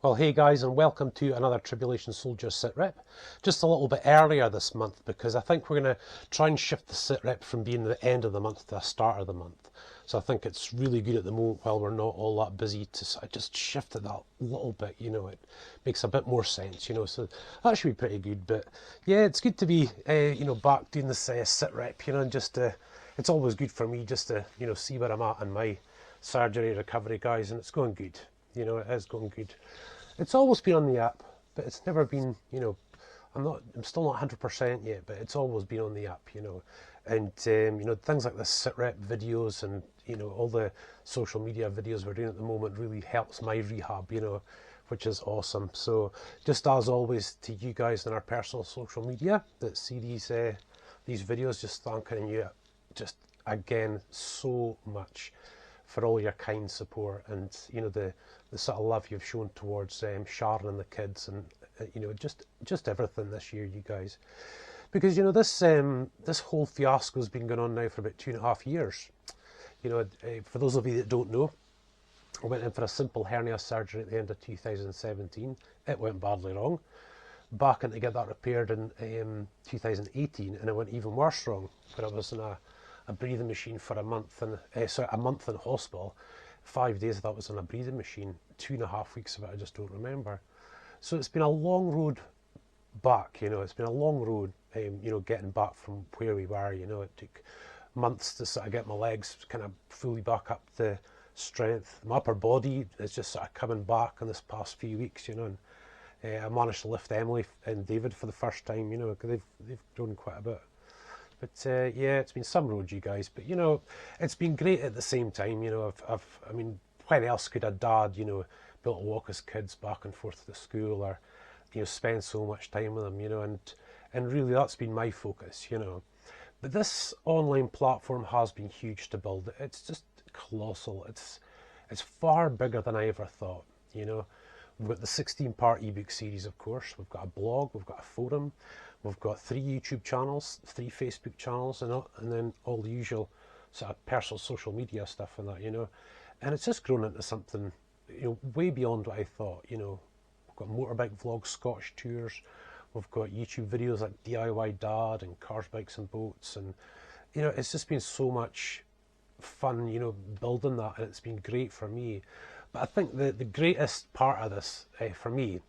Well, hey guys, and welcome to another Tribulation Soldier Sitrep. Just a little bit earlier this month because I think we're going to try and shift the Sitrep from being the end of the month to the start of the month. So I think it's really good at the moment while we're not all that busy to sort of just shift it that little bit, you know, it makes a bit more sense, you know, so that should be pretty good. But yeah, it's good to be, back doing this Sitrep, you know, and just, it's always good for me just to, see where I'm at in my surgery recovery, guys, and it's going good. You know, it is going good. It's always been on the app, but it's never been, I'm still not 100% yet, but it's always been on the app, and, things like the Sitrep videos and, all the social media videos we're doing at the moment really helps my rehab, which is awesome. So just as always to you guys in our personal social media that see these videos, just thanking you just again so much for all your kind support and the sort of love you've shown towards Sharon and the kids and just everything this year, you guys, because this whole fiasco has been going on now for about 2.5 years. For those of you that don't know, I went in for a simple hernia surgery at the end of 2017. It went badly wrong. Back in to get that repaired in 2018, and it went even worse wrong, where I was in a breathing machine for a month, and a month in hospital. 5 days of that was on a breathing machine. 2.5 weeks of it I just don't remember. So it's been a long road back. It's been a long road. Getting back from where we were. It took months to sort of get my legs kind of fully back up to strength. My upper body is just sort of coming back in this past few weeks. And I managed to lift Emily and David for the first time. Because they've grown quite a bit. But yeah, it's been some road, you guys. But it's been great at the same time. I mean, when else could a dad, be able to walk his kids back and forth to school, or spend so much time with them, and really that's been my focus, But this online platform has been huge to build. It's just colossal. It's far bigger than I ever thought. We've got the 16-part ebook series, of course. We've got a blog. We've got a forum. We've got 3 YouTube channels, 3 Facebook channels, and then all the usual sort of personal social media stuff and that, And it's just grown into something, way beyond what I thought, We've got motorbike vlogs, Scottish tours. We've got YouTube videos like DIY Dad and Cars, Bikes and Boats. And, it's just been so much fun, building that. And it's been great for me. But I think the greatest part of this for me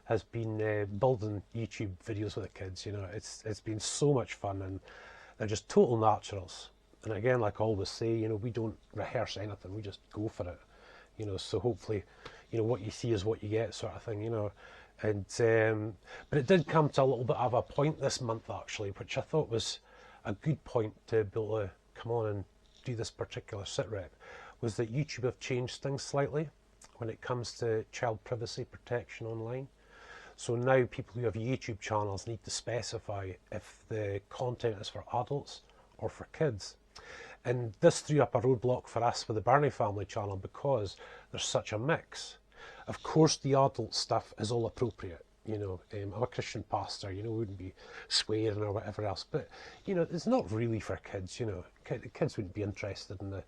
has been building YouTube videos with the kids. It's been so much fun, and they're just total naturals. And again, like I always say, we don't rehearse anything, we just go for it. So hopefully, what you see is what you get, sort of thing. And but it did come to a little bit of a point this month actually, which I thought was a good point to be able to come on and do this particular Sitrep, was that YouTube have changed things slightly when it comes to child privacy protection online. So now people who have YouTube channels need to specify if the content is for adults or for kids. And this threw up a roadblock for us with the Barney Family channel because there's such a mix. Of course, the adult stuff is all appropriate. I'm a Christian pastor, we wouldn't be swearing or whatever else. But, it's not really for kids, Kids wouldn't be interested in the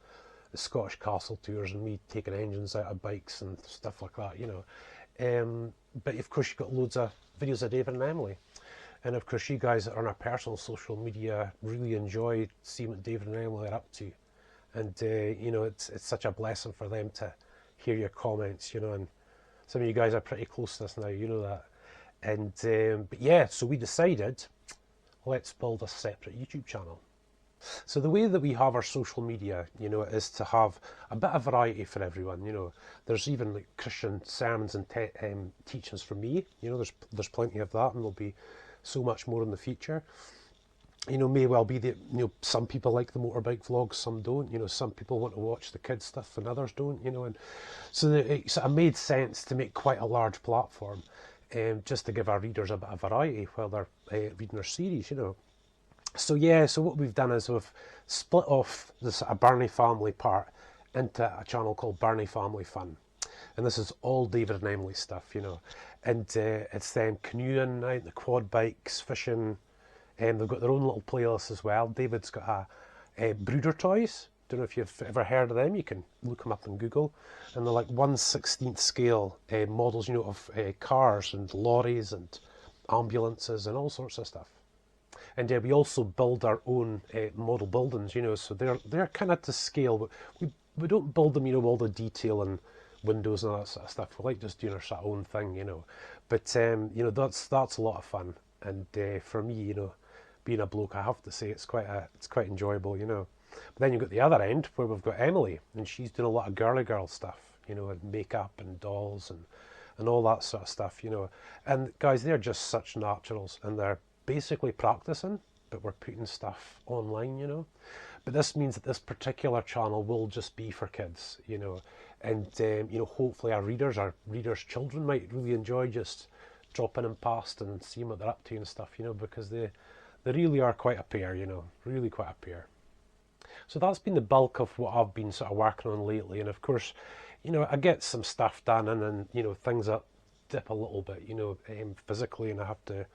Scottish castle tours and me taking engines out of bikes and stuff like that, But of course you've got loads of videos of David and Emily. And of course you guys that are on our personal social media really enjoy seeing what David and Emily are up to. And, it's such a blessing for them to hear your comments, and some of you guys are pretty close to us now, that. And, but yeah, so we decided, let's build a separate YouTube channel. So the way that we have our social media, is to have a bit of variety for everyone. There's even like Christian sermons and teachings from me. There's plenty of that, and there'll be so much more in the future. May well be that some people like the motorbike vlogs, some don't. Some people want to watch the kids stuff and others don't. And so it sort of made sense to make quite a large platform, just to give our readers a bit of variety while they're reading our series. So yeah, so what we've done is we've split off the sort of Barney Family part into a channel called Barney Family Fun. And this is all David and Emily stuff, And it's them canoeing out, the quad bikes, fishing. They've got their own little playlist as well. David's got a Brooder Toys, Don't know if you've ever heard of them. You can look them up on Google, and they're like 1/16th scale models, you know, of cars and lorries and ambulances and all sorts of stuff. And we also build our own model buildings, you know, so they're kind of to scale, but we don't build them, you know, all the detail and windows and all that sort of stuff. We like just doing our own thing, you know. But you know, that's a lot of fun, and for me, you know, being a bloke, I have to say it's quite enjoyable, you know. But then you've got the other end where we've got Emily, and she's doing a lot of girly girl stuff, you know, and makeup and dolls and all that sort of stuff, you know. And guys, they're just such naturals, and they're basically practicing, but we're putting stuff online, you know. But this means that this particular channel will just be for kids, you know, and you know, hopefully our readers' children might really enjoy just dropping in past and seeing what they're up to and stuff, you know, because they really are quite a pair, you know, really quite a pair. So that's been the bulk of what I've been sort of working on lately, and of course, you know, I get some stuff done, and then you know, things that dip a little bit, you know, physically, and I have to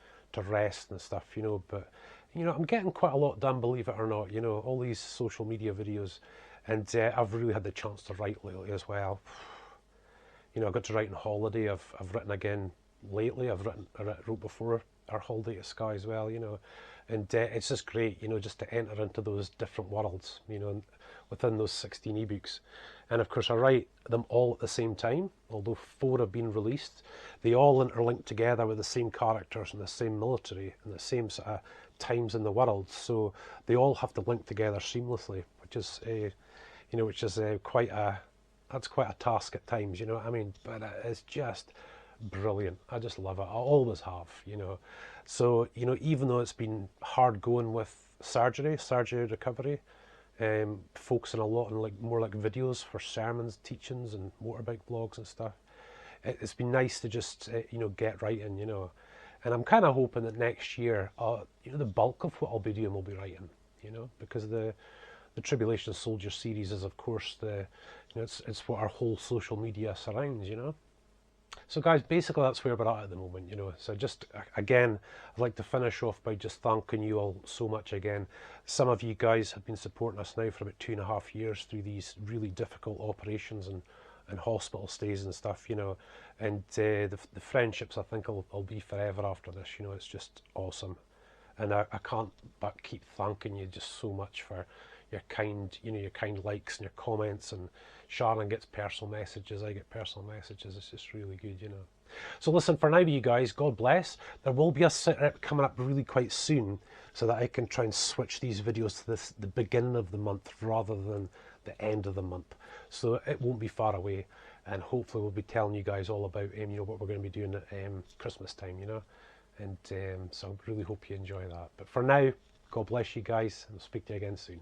rest and stuff, you know. But you know, I'm getting quite a lot done, believe it or not. You know, all these social media videos, and I've really had the chance to write lately as well. You know, I got to write on holiday. I've written again lately. I wrote before our holiday at Sky as well. You know, and it's just great. You know, just to enter into those different worlds. You know, within those 16 ebooks. And of course, I write them all at the same time. Although 4 have been released, they all interlink together with the same characters and the same military and the same sort of times in the world. So they all have to link together seamlessly, which is you know, which is quite a task at times. You know what I mean? But it's just brilliant. I just love it. I always have. You know, so you know, even though it's been hard going with surgery recovery. Focusing a lot on like more like videos for sermons, teachings, and motorbike blogs and stuff. It's been nice to just you know, get writing, you know, and I'm kind of hoping that next year, you know, the bulk of what I'll be doing will be writing, you know, because the Tribulation Soldier series is of course you know, it's what our whole social media surrounds, you know. So guys, basically that's where we're at the moment, you know. So just, again, I'd like to finish off by just thanking you all so much again. Some of you guys have been supporting us now for about 2.5 years through these really difficult operations and hospital stays and stuff, you know. And the friendships, I think, will be forever after this, you know. It's just awesome. And I can't but keep thanking you just so much for your kind, you know, your kind likes and your comments, and Sharon gets personal messages, I get personal messages. It's just really good, you know. So listen, for now, you guys, God bless. There will be a Sitrep coming up really quite soon, so that I can try and switch these videos to the beginning of the month rather than the end of the month. So it won't be far away, and hopefully we'll be telling you guys all about you know, what we're going to be doing at Christmas time, you know. And so I really hope you enjoy that. But for now, God bless you guys, and I'll speak to you again soon.